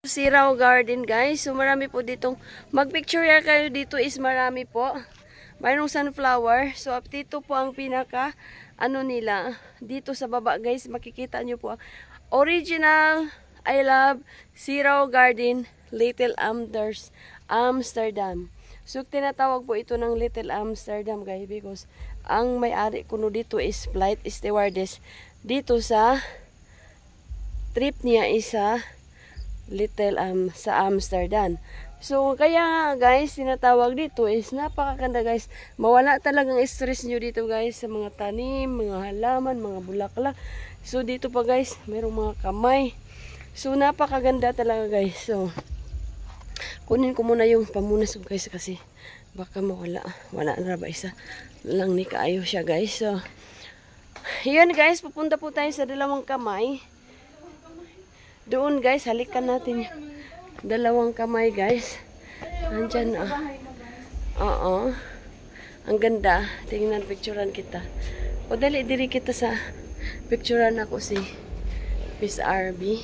Siraw Garden guys. So marami po ditong magpicture ya kayo dito is marami po. Mayroong sunflower. So dito po ang pinaka ano nila dito sa baba guys. Makikita nyo po original I love Siraw Garden Little Amsterdam. So tinatawag po ito ng Little Amsterdam guys because ang may-ari kuno dito is flight stewardess dito sa trip niya isa Little sa Amsterdam. So kaya guys, tinatawag dito is napakaganda guys. Mawala talagang stress nyo dito guys sa mga tanim, mga halaman, mga bulaklak. So dito pa guys, mayroong mga kamay. So napakaganda talaga guys. So kunin ko muna yung pamunas ko guys kasi baka mawala. Wala na ba isa lang ni kaayo siya guys. So yun guys, pupunta po tayo sa dalawang kamay. Doon guys, halikan natin yung dalawang kamay guys. Nandyan Oo. Ang ganda. Tingnan, picturean kita. O dali, diri kita sa picturean ako si Miss RB.